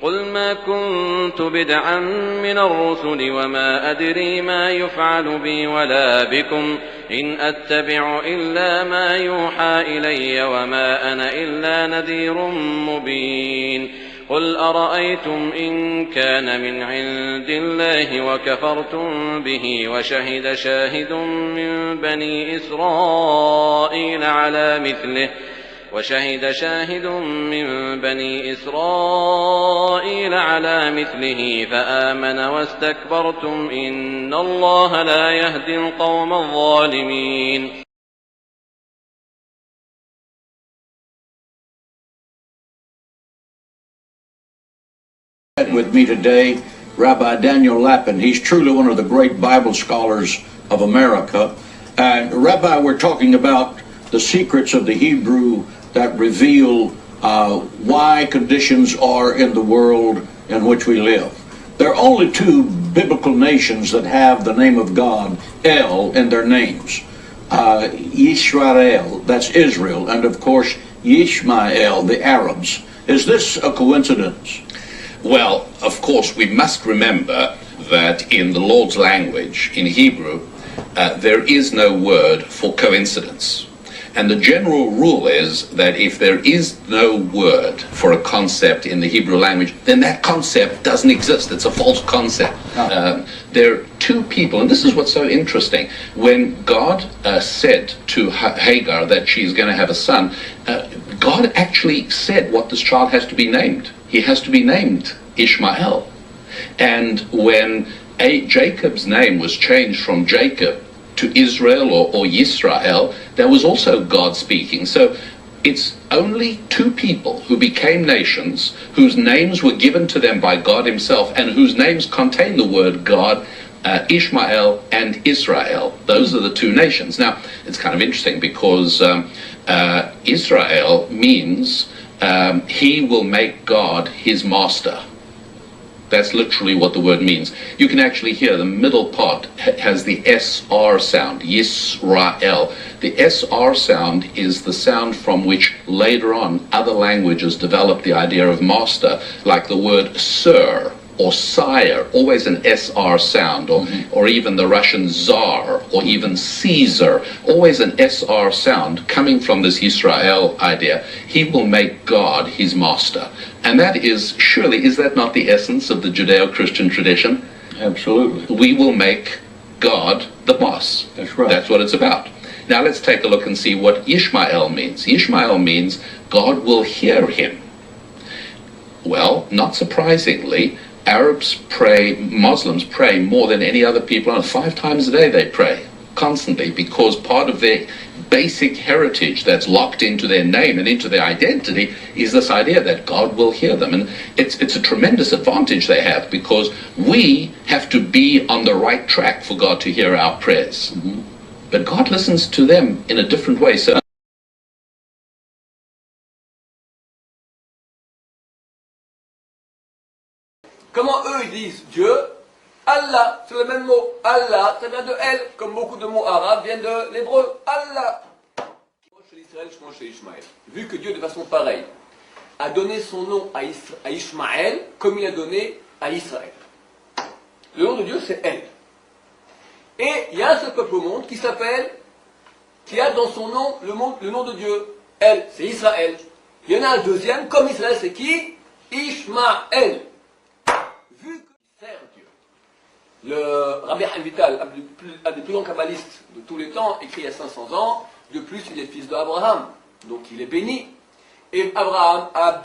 قل ما كنت بدعا من الرسل وما أدري ما يفعل بي ولا بكم إن أتبع إلا ما يوحى إلي وما أنا إلا نذير مبين قل أرأيتم إن كان من عند الله وكفرتم به وشهد شاهد من بني إسرائيل على مثله فآمن واستكبرتم إن الله لا يهدي القوم الظالمين. With me today, Rabbi Daniel Lapin. He's truly one of the great Bible scholars of America. And Rabbi, we're talking about the secrets of the Hebrew that reveal why conditions are in the world in which we live. There are only two biblical nations that have the name of God, El, in their names. Yisrael, that's Israel, and of course Yishmael, the Arabs. Is this a coincidence? Well, of course, we must remember that in the Lord's language, in Hebrew, there is no word for coincidence. And the general rule is that if there is no word for a concept in the Hebrew language, then that concept doesn't exist. It's a false concept. There are two people, and this is what's so interesting. When God said to Hagar that she's going to have a son, God actually said what this child has to be named. He has to be named Ishmael. And when Jacob's name was changed from Jacob to Israel or Yisrael, that was also God speaking. So it's only two people who became nations, whose names were given to them by God himself, and whose names contain the word God, Ishmael and Israel. Those are the two nations. Now, it's kind of interesting because Israel means he will make God his master. That's literally what the word means. You can actually hear the middle part has the SR sound, Yisrael. The SR sound is the sound from which later on other languages developed the idea of master, like the word sir or sire, always an SR sound, or even the Russian Tsar, or even Caesar, always an SR sound coming from this Yisrael idea. He will make God his master. And that is, surely, is that not the essence of the Judeo-Christian tradition? Absolutely. We will make God the boss. That's right. That's what it's about. Now let's take a look and see what Ishmael means. Ishmael means God will hear him. Well, not surprisingly, Arabs pray, Muslims pray more than any other people on earth. 5 times a day they pray, constantly, because part of their basic heritage that's locked into their name and into their identity is this idea that God will hear them. And it's a tremendous advantage they have, because we have to be on the right track for God to hear our prayers. But God listens to them in a different way. So comment eux ils disent Dieu? Allah, c'est le même mot. Allah, ça vient de El, comme beaucoup de mots arabes viennent de l'hébreu. Allah. Chez l'Israël, chez Ishmaël. Vu que Dieu, de façon pareille, a donné son nom à Ishmaël, comme il a donné à Israël. Le nom de Dieu, c'est El. Et il y a un seul peuple au monde qui a dans son nom le nom de Dieu. El, c'est Israël. Il y en a un deuxième, comme Israël, c'est qui? Ishmaël. Vu qu'il sert Dieu. Le Rabbi Haim Vital, un des plus grands kabbalistes de tous les temps, écrit il y a 500 ans, de plus il est fils d'Abraham, donc il est béni. Et Abraham a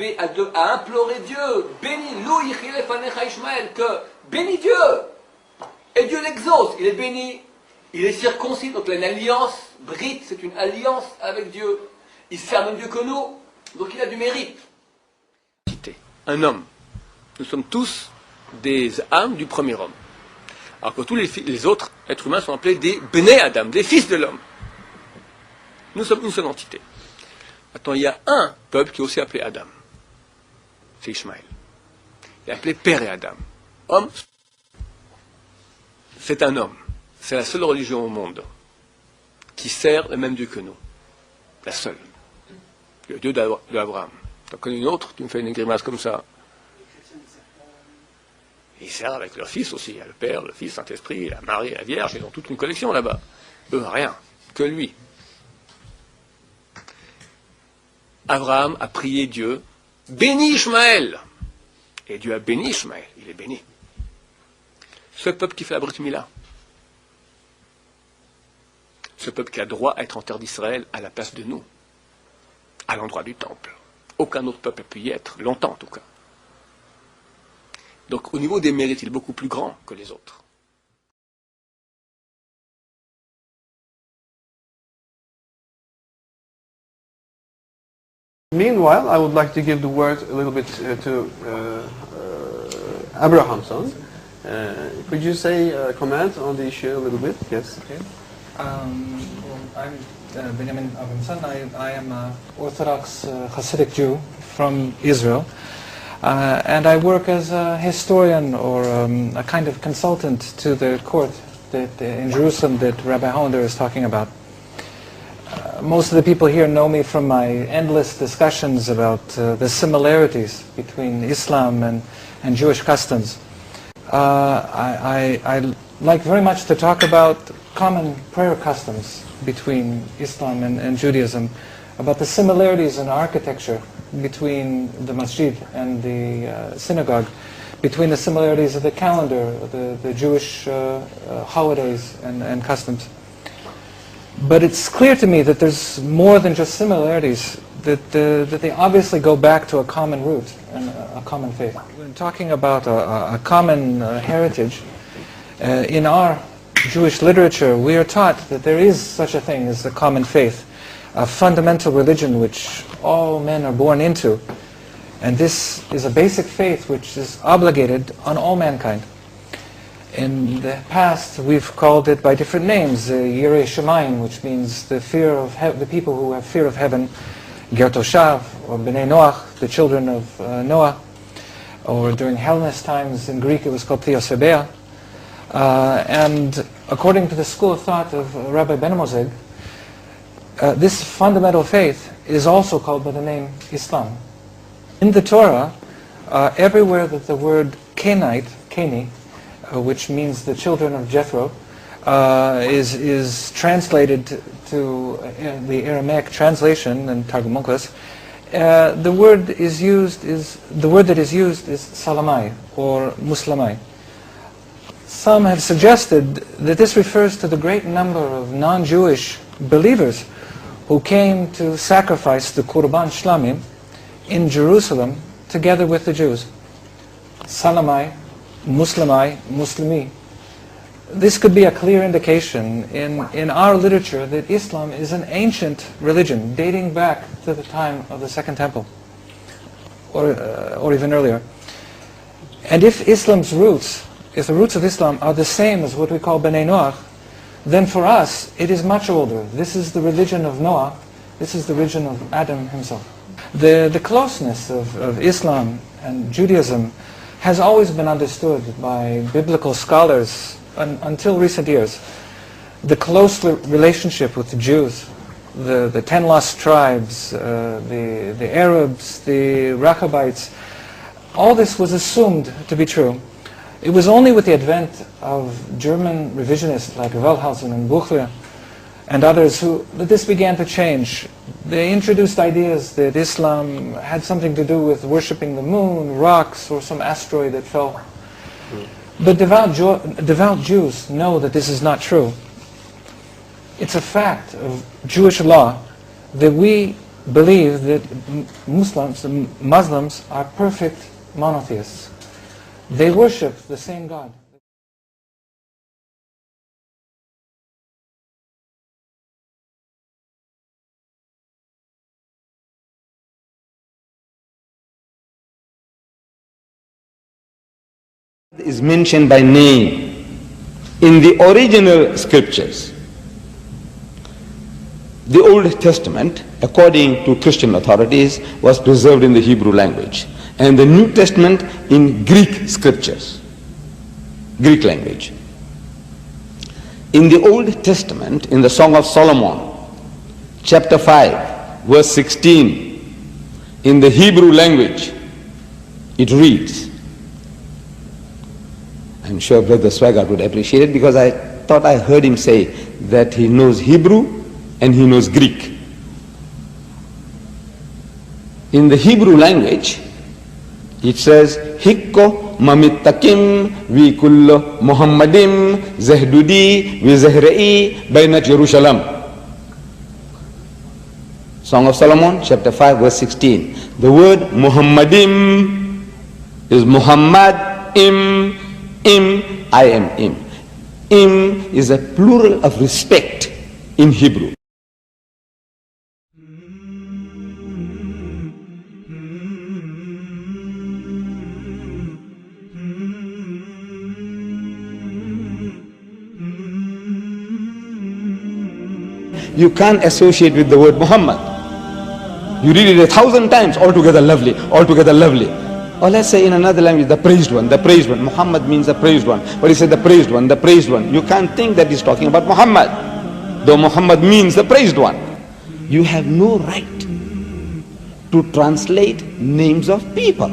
imploré Dieu, bénis Lou Yichile Fanecha Ishmaël, que bénis Dieu. Et Dieu l'exauce, il est béni, il est circoncis, donc il a une alliance, Brit, c'est une alliance avec Dieu. Il sert même Dieu que nous, donc il a du mérite. Un homme, nous sommes tous des âmes du premier homme. Alors que tous les autres êtres humains sont appelés des Bnei Adam, des fils de l'homme. Nous sommes une seule entité. Maintenant, il y a un peuple qui est aussi appelé Adam. C'est Ishmaël. Il est appelé Père et Adam. Homme, c'est un homme. C'est la seule religion au monde qui sert le même Dieu que nous. La seule. Le Dieu d'Abraham. Tu en connais une autre? Tu me fais une grimace comme ça. Ils servent avec leur fils aussi. Il y a le Père, le Fils, Saint-Esprit, la Marie, la Vierge. Ils ont toute une collection là-bas. Eux, rien. Que lui. Abraham a prié Dieu, bénis Ishmaël. Et Dieu a béni Ishmaël. Il est béni. Ce peuple qui fait la Brit Mila. Ce peuple qui a droit à être en terre d'Israël à la place de nous. À l'endroit du temple. Aucun autre peuple a pu y être. Longtemps en tout cas. Donc au niveau des mérites, il est beaucoup plus grand que les autres. Meanwhile, I would like to give the word a little bit to Abrahamson. Could you say comment on the issue a little bit? Yes. Okay. I'm Benjamin Abrahamson. I am an Orthodox Hasidic Jew from Israel. And I work as a historian or a kind of consultant to the court that, in Jerusalem that Rabbi Hollander is talking about. Most of the people here know me from my endless discussions about the similarities between Islam and Jewish customs. I like very much to talk about common prayer customs between Islam and Judaism, about the similarities in architecture between the masjid and the synagogue, between the similarities of the calendar, the Jewish holidays and customs. But it's clear to me that there's more than just similarities, that they obviously go back to a common root and a common faith. When talking about a common heritage, in our Jewish literature we are taught that there is such a thing as a common faith, a fundamental religion which all men are born into. And this is a basic faith which is obligated on all mankind. In the past, we've called it by different names, Yirei Shamayim, which means the fear of the people who have fear of heaven, Ger Toshav, or Bnei Noach, the children of Noah, or during Hellenist times in Greek it was called Theosebea. And according to the school of thought of Rabbi Ben Moseg, this fundamental faith is also called by the name Islam. In the Torah, everywhere that the word Kenite, Keni, which means the children of Jethro, is translated to the Aramaic translation and Targum Onkelos, the word that is used is Salamai or Muslamai. Some have suggested that this refers to the great number of non-Jewish believers who came to sacrifice the Qurban Shlamim in Jerusalem together with the Jews. Salamai, Muslimai, Muslimi. This could be a clear indication in our literature that Islam is an ancient religion dating back to the time of the Second Temple, or even earlier. And if Islam's roots, if the roots of Islam are the same as what we call Bnei Noach, then for us it is much older. This is the religion of Noah. This is the religion of Adam himself. The closeness of Islam and Judaism has always been understood by biblical scholars until recent years. The close relationship with the Jews, the 10 lost tribes, the Arabs, the Rechabites, all this was assumed to be true. It was only with the advent of German revisionists like Wellhausen and Buchler and others that this began to change. They introduced ideas that Islam had something to do with worshipping the moon, rocks, or some asteroid that fell. But devout Jews know that this is not true. It's a fact of Jewish law that we believe that Muslims are perfect monotheists. They worship the same God. Is mentioned by name in the original scriptures. The Old Testament, according to Christian authorities, was preserved in the Hebrew language, and the New Testament in Greek scriptures, Greek language. In the Old Testament, in the Song of Solomon, chapter 5, verse 16, in the Hebrew language, it reads, I'm sure Brother Swaggart would appreciate it, because I thought I heard him say that he knows Hebrew and he knows Greek. In the Hebrew language, it says, Hikko mamittakim vi kullo Muhammadim zahdudi vi zahrei bainat Jerusalem. Song of Solomon, chapter 5, verse 16. The word Muhammadim is Muhammad, im, I am im. Im is a plural of respect in Hebrew. You can't associate with the word Muhammad. You read it 1,000 times, altogether lovely, altogether lovely. Or let's say in another language, the praised one, the praised one. Muhammad means the praised one. But he said the praised one, the praised one. You can't think that he's talking about Muhammad, though Muhammad means the praised one. You have no right to translate names of people.